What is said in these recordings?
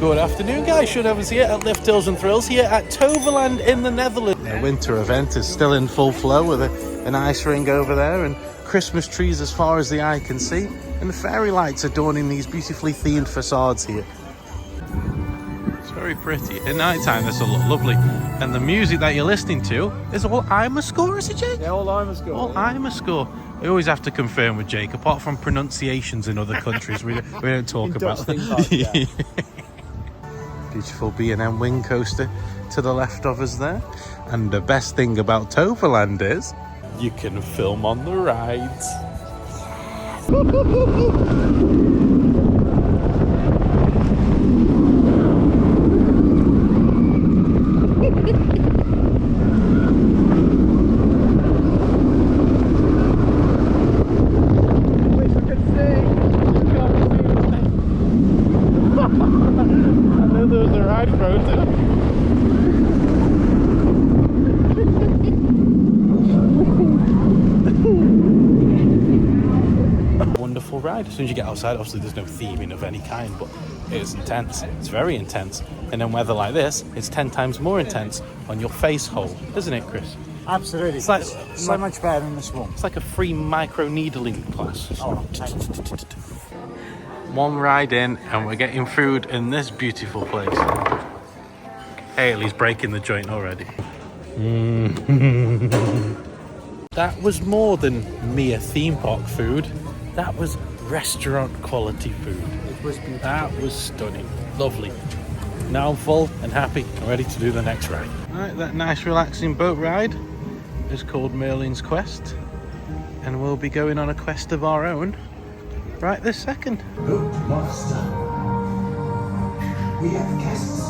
Good afternoon, guys. Sean Evans here at Lift Hills and Thrills here at Toverland in the Netherlands. The winter event is still in full flow with an ice ring over there and Christmas trees as far as the eye can see, and fairy lights adorning these beautifully themed facades here. It's very pretty. At night time this will look lovely, and the music that you're listening to is all Imerscore, is it, Jake? Yeah, all Imerscore. All Imerscore. We always have to confirm with Jake, apart from pronunciations in other countries, we don't talk about that. Yeah. Beautiful B&M wing coaster to the left of us there. And the best thing about Toverland is you can film on the rides. Wonderful ride. As soon as you get outside, obviously there's no theming of any kind, but it is intense. It's very intense. And in weather like this, it's 10 times more intense on your face hole, isn't it, Chris? Absolutely. It's like so much better than the swamp. It's like a free micro needling class. Oh, one ride in and we're getting food in this beautiful place. Haley's breaking the joint already. That was more than mere theme park food. That was restaurant quality food. it was beautiful. That was stunning. Lovely. Now I'm full and happy and ready to do the next ride. Right, that nice relaxing boat ride is called Merlin's Quest, and we'll be going on a quest of our own right this second. Boat master, we have guests.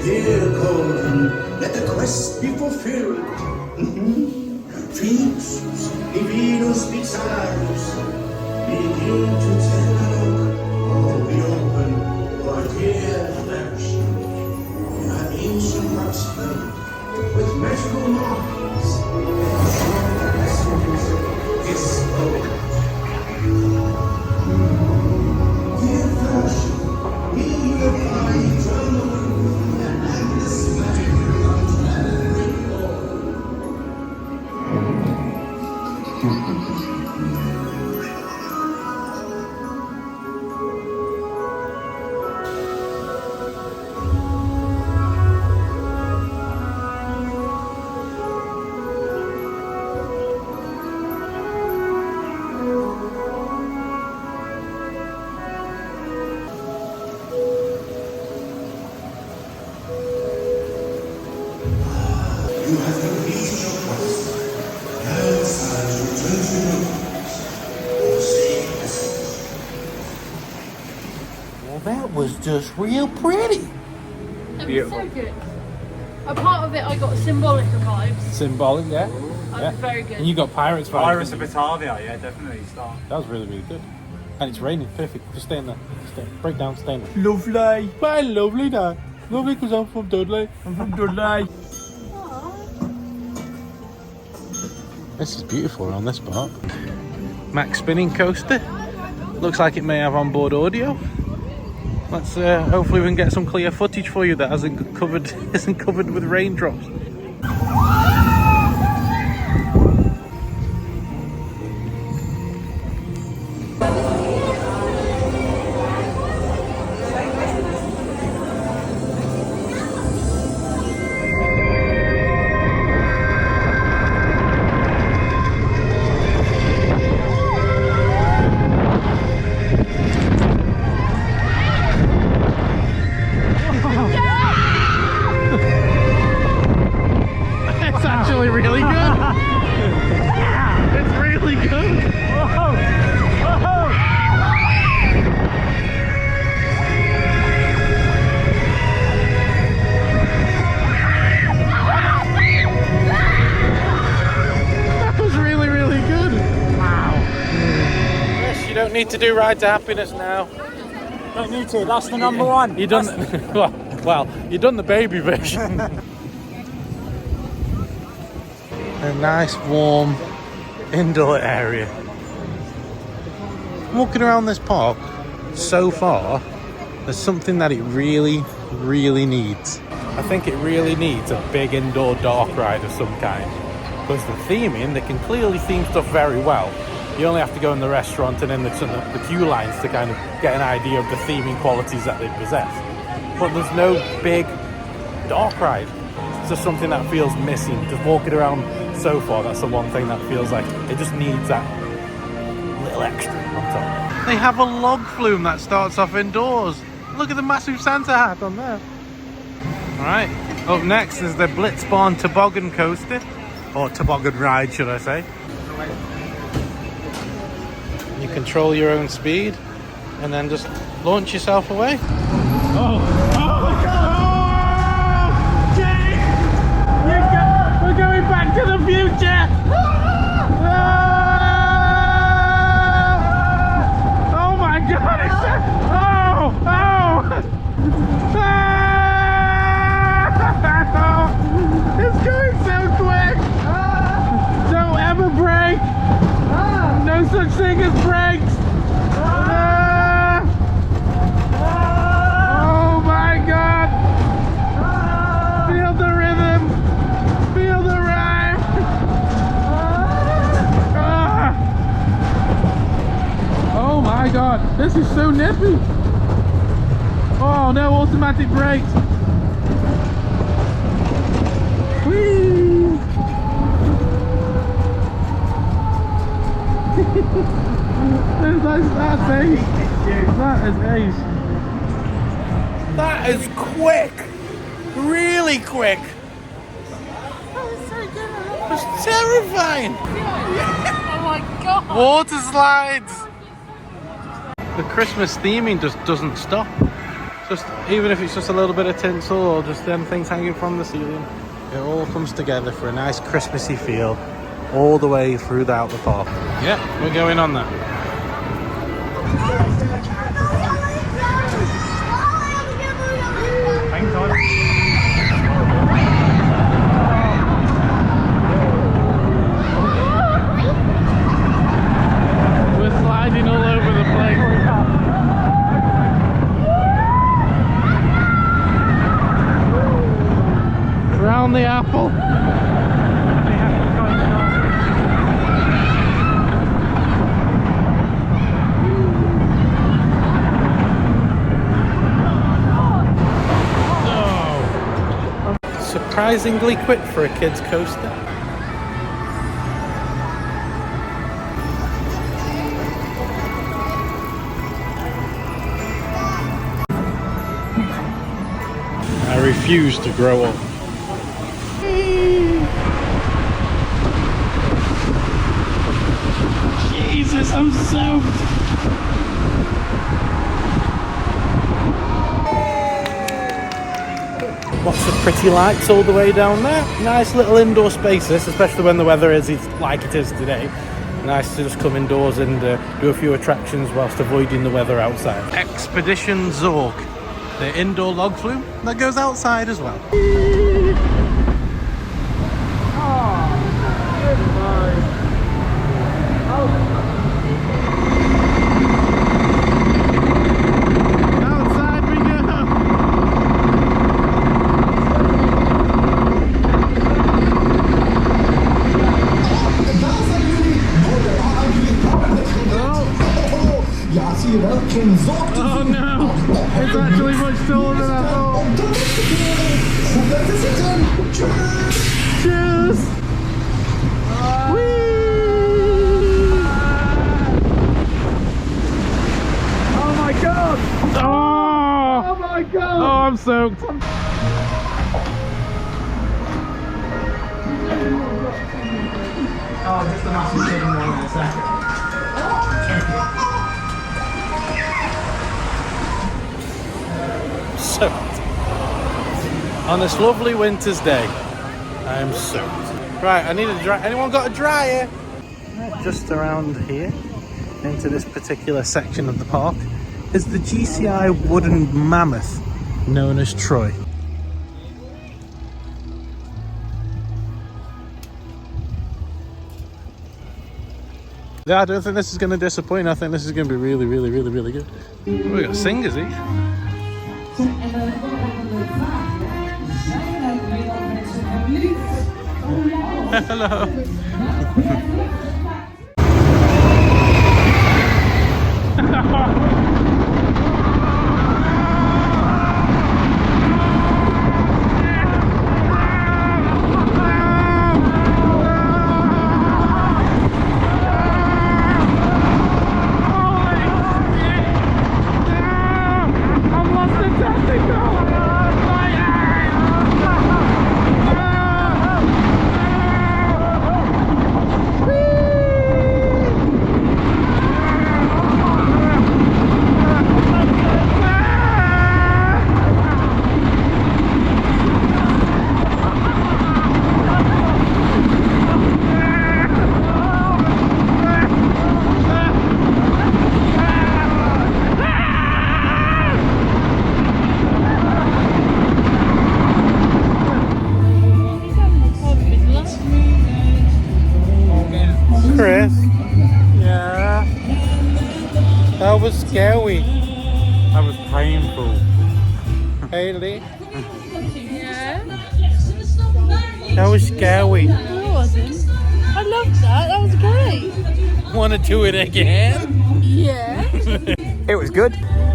Here, Golden, let the quest be fulfilled. Dreams, divinos pixados, begin to tell. All be open for dear flourishing. An ancient rocks filled with magical markings and strong lessons this boat. Dear flourishing, we will find eternal. You have completed your quest. Now it's time to return to your homes or save us. Well, that was just real pretty. It was so good. A part of it I got symbolic vibes. Symbolic, yeah. That was very good. And you got Pirates vibes. Pirates of Batavia, yeah, definitely. Start. That was really, really good. And it's raining, perfect. Just stay in there. Stay. Break down, stay in there. Lovely. Bye, lovely now. Lovely because I'm from Dudley. I'm from Dudley. This is beautiful on this part. Max spinning coaster. Looks like it may have onboard audio. Let's hopefully we can get some clear footage for you that isn't covered with raindrops. really good. It's really good. That was really, really good. Wow. Yes, you don't need to do Ride to Happiness now. Don't need to, that's the number one. You done well, you done the baby version. A nice warm indoor area. Walking around this park so far, there's something that it really, really needs. I think it really needs a big indoor dark ride of some kind. Because the theming, they can clearly theme stuff very well. You only have to go in the restaurant and in the queue lines to kind of get an idea of the theming qualities that they possess. But there's no big dark ride. It's just something that feels missing. Just walking around so far, that's the one thing that feels like it just needs that little extra on top. They have a log flume that starts off indoors. Look at the massive Santa hat on there. Alright, up next is the Blitzbarn toboggan coaster. Or toboggan ride, should I say. You control your own speed and then just launch yourself away. We're going back to the future! Oh my god! It's going so quick! Don't ever brake! No such thing as brakes! Oh my god! Feel the rhythm! Feel the rhyme! Oh my god! This is so nippy! Oh no, automatic brakes! Whee! That's ace. That is ace. That is quick. Really quick. That's terrifying. Oh my god! Water slides. The Christmas theming just doesn't stop. Just even if it's just a little bit of tinsel or just them things hanging from the ceiling, it all comes together for a nice Christmassy feel all the way throughout the park. Yeah, we're going on that. We're sliding all over the place. Round the apple. Surprisingly quick for a kid's coaster. I refuse to grow up. Jesus, I'm soaked. Lots of pretty lights all the way down there. Nice little indoor spaces, especially when the weather is like it is today. Nice to just come indoors and do a few attractions whilst avoiding the weather outside. Expedition Zork, the indoor log flume that goes outside as well. Outside we go. Oh no! It's actually much taller than I thought. Cheers! Whee! Oh my god! Oh my god! Oh, I'm soaked. Oh, just the massive hidden one in a second. Soaked. On this lovely winter's day, I am soaked. Right, I need a dry. Anyone got a dryer? Right, just around here, into this particular section of the park, is the GCI wooden mammoth known as Troy. Yeah, I don't think this is going to disappoint. I think this is going to be really, really, really, really good. Oh, we got singers here. Hello. Chris? Yeah? That was scary. That was painful. Haley? Yeah. That was scary. No, it wasn't. I loved that. That was great. Want to do it again? Yeah. It was good.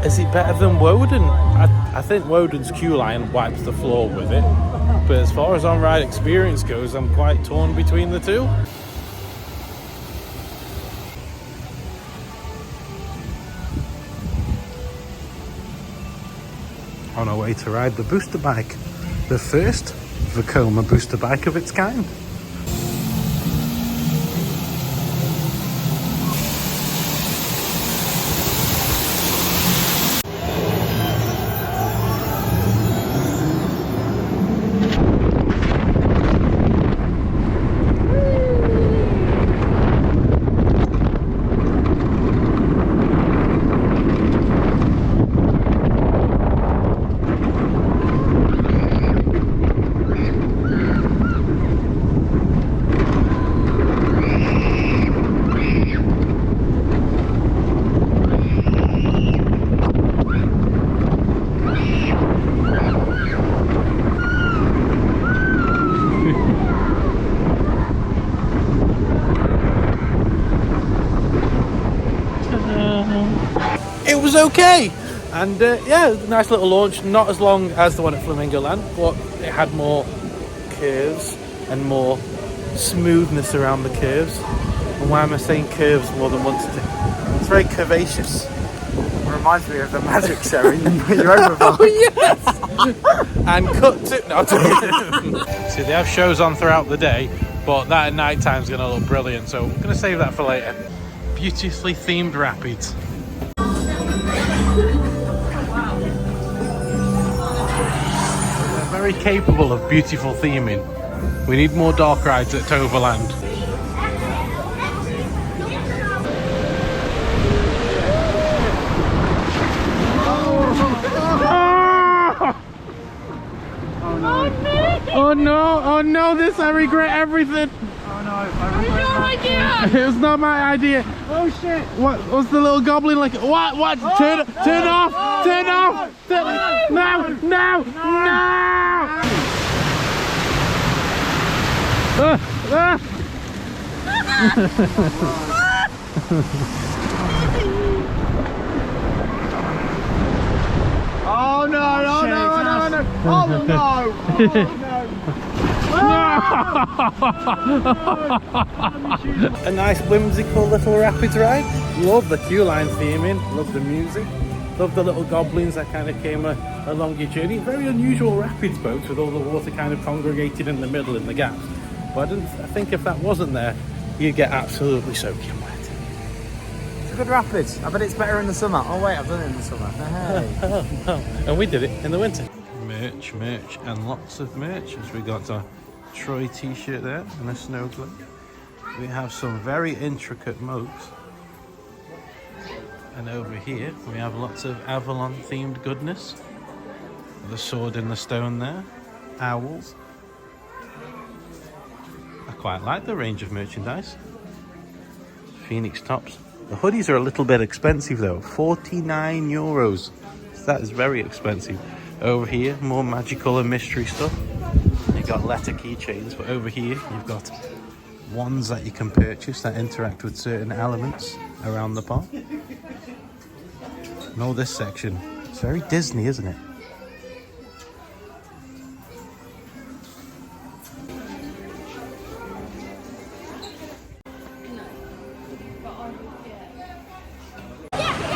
Is it better than Woden? I think Woden's queue line wipes the floor with it. But as far as on-ride experience goes, I'm quite torn between the two. On our way to ride the booster bike, the first Vekoma booster bike of its kind. It was okay, and yeah, nice little launch. Not as long as the one at Flamingo Land, but it had more curves and more smoothness around the curves. And why am I saying curves more than once today? It's very curvaceous. It reminds me of the magic show in Europa Park. Oh yes! And cut to no. See, they have shows on throughout the day, but that at night time is going to look brilliant. So I'm going to save that for later. Beautifully themed rapids. Very capable of beautiful theming. We need more dark rides at Toverland. Oh no, oh no, this I regret everything. Oh no, I regret No idea. It was not my idea. Oh shit! What's the little goblin like? What? Oh, turn off! no, Turn off! no, Turn no, off! no, No! Oh no, no, no, no, no! Oh no! A nice whimsical little rapids ride. Love the queue line theming, love the music, love the little goblins that kind of came along your journey. Very unusual rapids boats with all the water kind of congregated in the middle in the gaps. But I think if that wasn't there, you get absolutely soaking wet. It's a good rapids. I bet it's better in the summer. Oh wait, I've done it in the summer. Hey. And we did it in the winter. Merch, and lots of merch. As we got our Troy t-shirt there and a snow globe. We have some very intricate mugs. And over here we have lots of Avalon themed goodness. The sword in the stone there. Owls. I quite like the range of merchandise. Phoenix tops. The hoodies are a little bit expensive though, €49. That is very expensive. Over here, more magical and mystery stuff. You've got letter keychains, but over here you've got wands that you can purchase that interact with certain elements around the park. And all this section, it's very Disney, isn't it?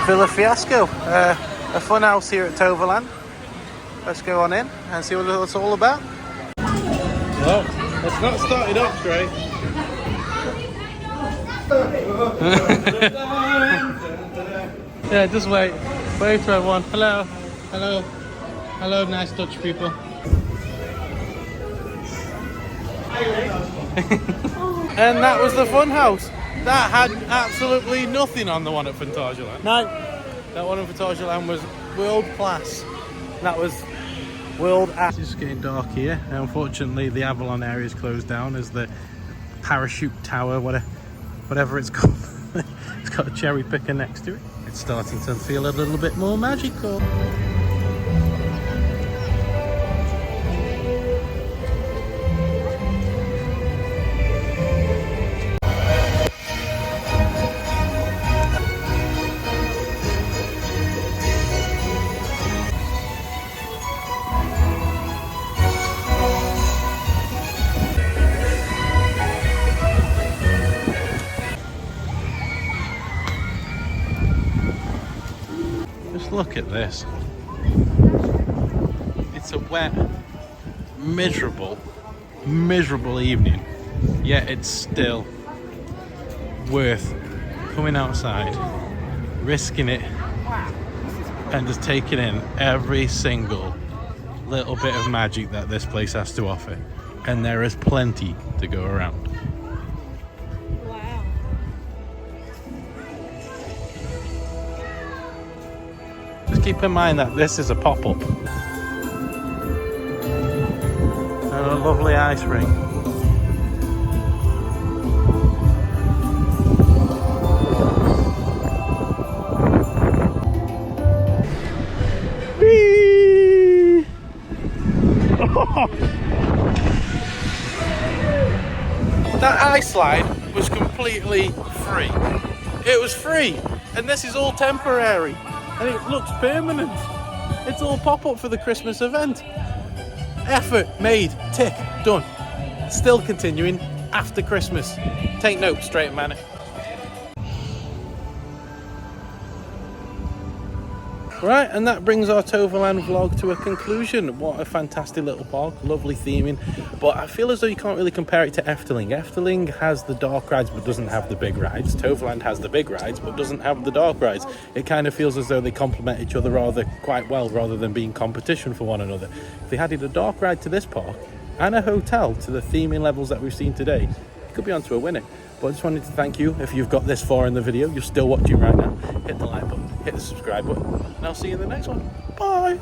Villa Fiasco, a fun house here at Toverland. Let's go on in and see what it's all about. Well, it's not started up great. Yeah, just wait for everyone. Hello, hello, hello, nice Dutch people. And that was the fun house. That had absolutely nothing on the one at Fantasyland. No. That one at Fantasyland was world class. That was world ass. It's getting dark here. Unfortunately, the Avalon area is closed down as the parachute tower, whatever it's called. It's got a cherry picker next to it. It's starting to feel a little bit more magical. Look at this. It's a wet, miserable evening, yet it's still worth coming outside, risking it, and just taking in every single little bit of magic that this place has to offer. And there is plenty to go around. Keep in mind that this is a pop-up and a lovely ice rink. Whee! Oh. That ice slide was completely free. It was free, and this is all temporary. And it looks permanent. It's all pop-up for the Christmas event. Effort made, tick, done. Still continuing after Christmas. Take note, straight manner. Right, and that brings our Toverland vlog to a conclusion. What a fantastic little park, lovely theming. But I feel as though you can't really compare it to Efteling. Efteling has the dark rides but doesn't have the big rides. Toverland has the big rides but doesn't have the dark rides. It kind of feels as though they complement each other quite well rather than being competition for one another. If they added a dark ride to this park and a hotel to the theming levels that we've seen today, it could be onto a winner. But I just wanted to thank you if you've got this far in the video, you're still watching right now. Hit the like button, hit the subscribe button, and I'll see you in the next one. Bye!